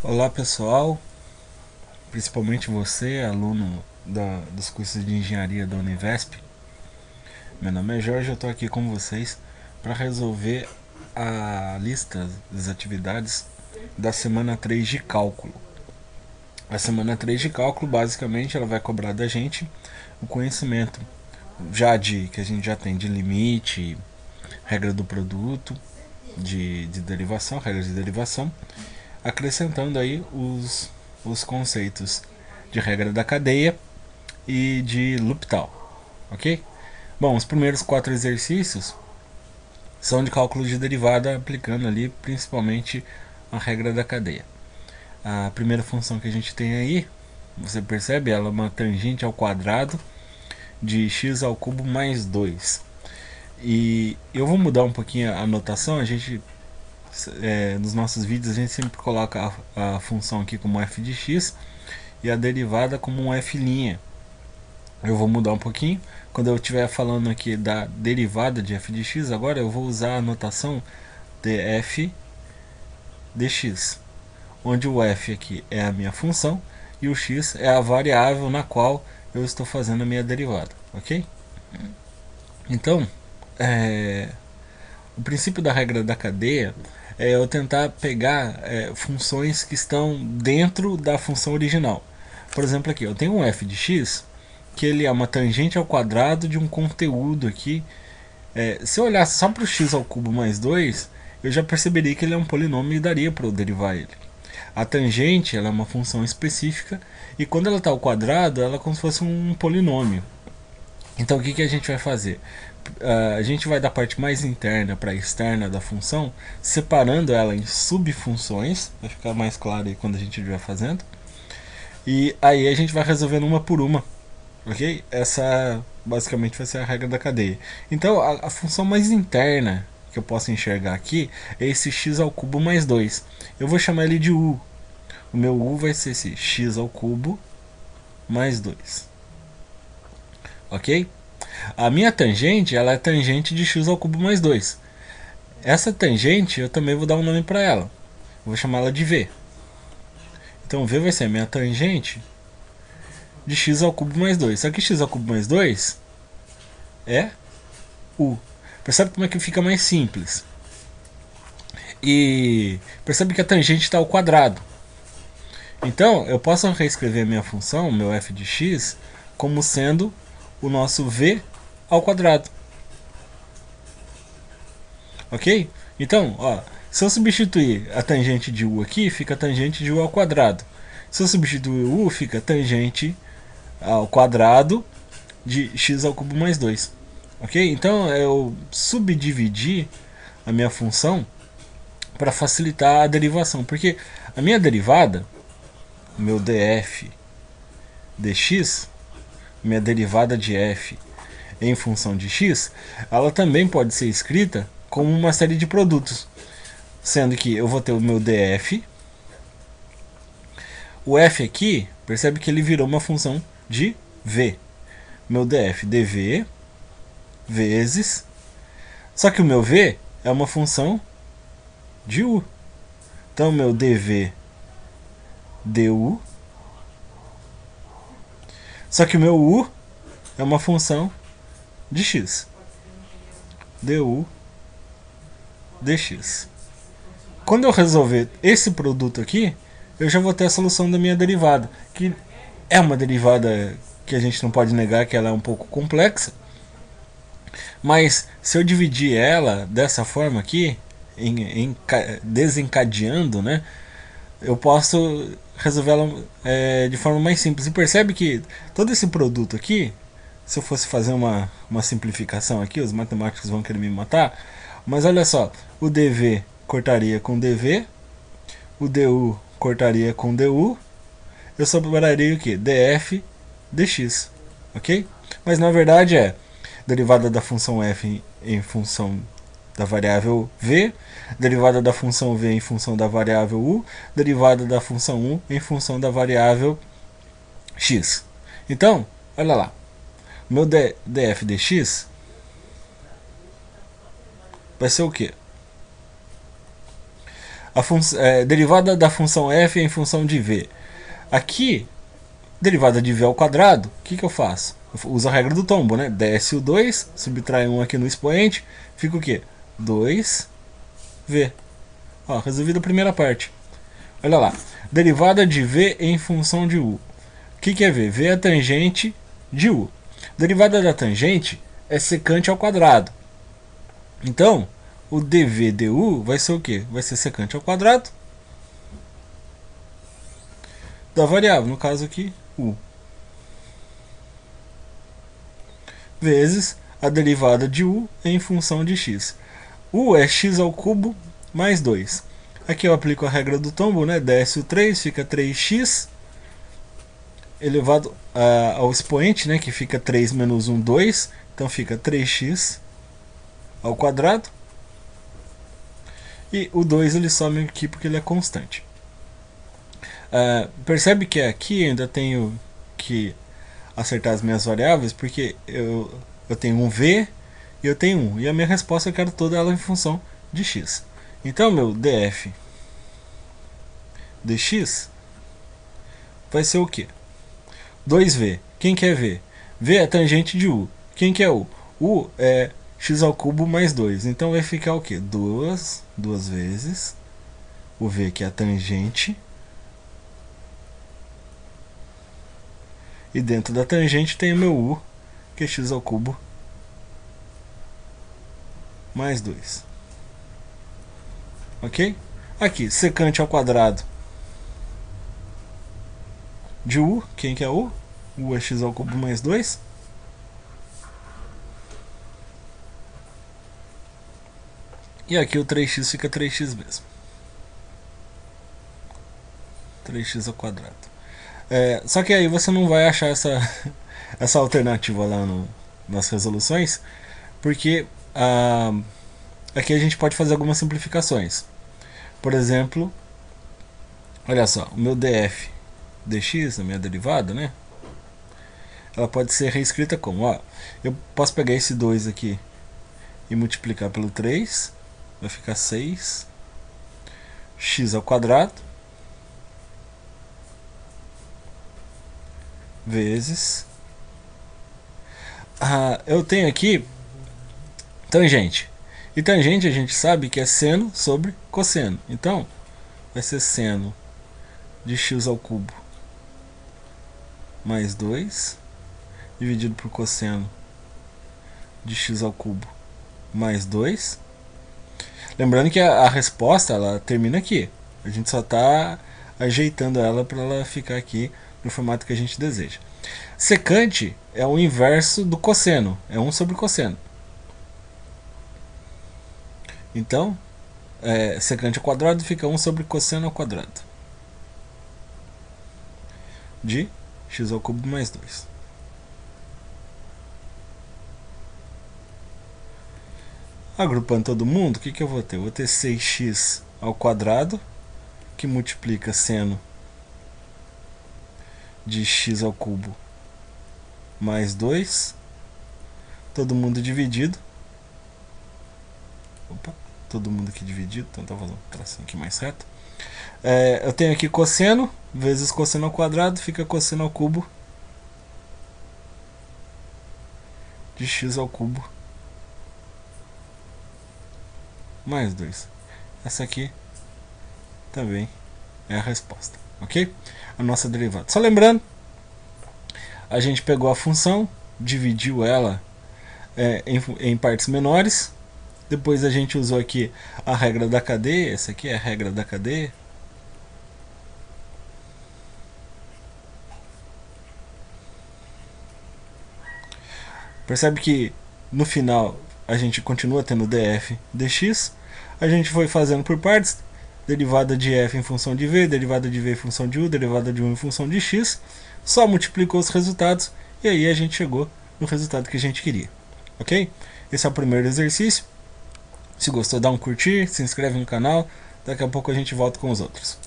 Olá pessoal, principalmente você, aluno dos cursos de engenharia da Univesp. Meu nome é Jorge, eu estou aqui com vocês para resolver a lista das atividades da semana 3 de cálculo. A semana 3 de cálculo, basicamente, ela vai cobrar da gente o conhecimento que a gente já tem de limite, regra do produto, de derivação, regras de derivação, acrescentando aí os conceitos de regra da cadeia e de L'Hopital, ok? Bom, os primeiros 4 exercícios são de cálculo de derivada, aplicando ali principalmente a regra da cadeia. A primeira função que a gente tem aí, você percebe, ela é uma tangente ao quadrado de x ao cubo mais 2. E eu vou mudar um pouquinho a notação. A gente nos nossos vídeos a gente sempre coloca a função aqui como f de x e a derivada como um f'. Eu vou mudar um pouquinho. Quando eu estiver falando aqui da derivada de f de x, agora eu vou usar a notação de f de x, onde o f aqui é a minha função e o x é a variável na qual eu estou fazendo a minha derivada, ok? Então, o princípio da regra da cadeia é eu tentar pegar funções que estão dentro da função original. Por exemplo, aqui eu tenho um f de x que ele é uma tangente ao quadrado de um conteúdo aqui. Se eu olhasse só para o x ao cubo mais 2, eu já perceberia que ele é um polinômio e daria para eu derivar ele. A tangente ela é uma função específica e quando ela está ao quadrado, ela é como se fosse um polinômio. Então o que a gente vai fazer? A gente vai da parte mais interna para a externa da função, separando ela em subfunções, vai ficar mais claro aí quando a gente estiver fazendo. E aí a gente vai resolvendo uma por uma, ok? Essa basicamente vai ser a regra da cadeia. Então a função mais interna que eu posso enxergar aqui é esse x ao cubo mais 2. Eu vou chamar ele de u. O meu u vai ser esse x ao cubo mais 2, ok? A minha tangente ela é tangente de x ao cubo mais 2. Essa tangente eu também vou dar um nome para ela. Vou chamá-la de v. Então v vai ser a minha tangente de x ao cubo mais 2. Só que x ao cubo mais 2 é u. Percebe como é que fica mais simples? E percebe que a tangente está ao quadrado. Então eu posso reescrever a minha função, meu f de x, como sendo o nosso v ao quadrado. Ok? Então, ó, se eu substituir a tangente de u aqui, fica tangente de u ao quadrado. Se eu substituir u, fica tangente ao quadrado de x ao cubo mais 2. Ok? Então eu subdividi a minha função para facilitar a derivação, porque a minha derivada, o meu df dx, minha derivada de f em função de x, ela também pode ser escrita como uma série de produtos, sendo que eu vou ter o meu df, o f aqui, percebe que ele virou uma função de v, meu df dv vezes, só que o meu v é uma função de u, então meu dv du, só que o meu u é uma função de x, du dx. Quando eu resolver esse produto aqui, eu já vou ter a solução da minha derivada, que é uma derivada que a gente não pode negar que ela é um pouco complexa, mas se eu dividir ela dessa forma aqui, desencadeando, né, eu posso resolver ela de forma mais simples. E percebe que todo esse produto aqui, se eu fosse fazer uma simplificação aqui, os matemáticos vão querer me matar, mas olha só, o dv cortaria com dv, o du cortaria com du, eu sobraria o que? Df dx, ok? Mas na verdade é derivada da função f em função da variável v, derivada da função v em função da variável u, derivada da função u em função da variável x. Então, olha lá, meu df dx vai ser o que? derivada da função f em função de v. Aqui, derivada de v ao quadrado, o que eu faço? Eu uso a regra do tombo, né? Desce o 2, subtrai 1 aqui no expoente, fica o quê? 2v. Ó, resolvido a primeira parte. Olha lá, derivada de v em função de u. O que é v? V é a tangente de u. Derivada da tangente é secante ao quadrado. Então, o dv du vai ser o quê? Vai ser secante ao quadrado da variável, no caso aqui, u. Vezes a derivada de u em função de x. U é x ao cubo mais 2. Aqui eu aplico a regra do tombo, né? Desce o 3, fica 3x elevado ao expoente, né? Que fica 3 menos 1, 2. Então fica 3x ao quadrado. E o 2 ele some aqui porque ele é constante. Percebe que aqui ainda tenho que acertar as minhas variáveis, porque eu tenho um v e eu tenho 1. E a minha resposta eu quero toda ela em função de x. Então meu df dx vai ser o quê? 2v. Quem que é v? V é tangente de u. Quem que é u? U é x ao cubo mais 2. Então vai ficar o quê? 2 vezes o v, que é a tangente. E dentro da tangente tem o meu u, que é x ao cubo mais 2. Ok? Aqui, secante ao quadrado de u. Quem que é u? U é x ao cubo mais 2. E aqui o 3x fica 3x mesmo. 3x ao quadrado. Só que aí você não vai achar essa alternativa lá nas resoluções, porque aqui a gente pode fazer algumas simplificações. Por exemplo, olha só, o meu df dx, a minha derivada, né? Ela pode ser reescrita como, ó, eu posso pegar esse 2 aqui e multiplicar pelo 3, vai ficar 6 x ao quadrado vezes eu tenho aqui tangente. E tangente a gente sabe que é seno sobre cosseno. Então vai ser seno de x ao cubo mais 2 dividido por cosseno de x ao cubo mais 2. Lembrando que a resposta ela termina aqui. A gente só está ajeitando ela para ela ficar aqui no formato que a gente deseja. Secante é o inverso do cosseno, é 1 sobre cosseno. Então, secante ao quadrado fica 1 sobre cosseno ao quadrado de x ao cubo mais 2. Agrupando todo mundo, o que eu vou ter? Eu vou ter 6x ao quadrado, que multiplica seno de x ao cubo mais 2, todo mundo dividido. Opa, todo mundo aqui dividido, então tá fazendo um tracinho aqui mais reto. Eu tenho aqui cosseno, vezes cosseno ao quadrado, fica cosseno ao cubo de x ao cubo mais 2. Essa aqui também é a resposta, ok? A nossa derivada. Só lembrando, a gente pegou a função, dividiu ela em partes menores. Depois a gente usou aqui a regra da cadeia. Essa aqui é a regra da cadeia. Percebe que no final a gente continua tendo df dx. A gente foi fazendo por partes. Derivada de f em função de v, derivada de v em função de u, derivada de u em função de x. Só multiplicou os resultados e aí a gente chegou no resultado que a gente queria. Ok? Esse é o primeiro exercício. Se gostou, dá um curtir, se inscreve no canal. Daqui a pouco a gente volta com os outros.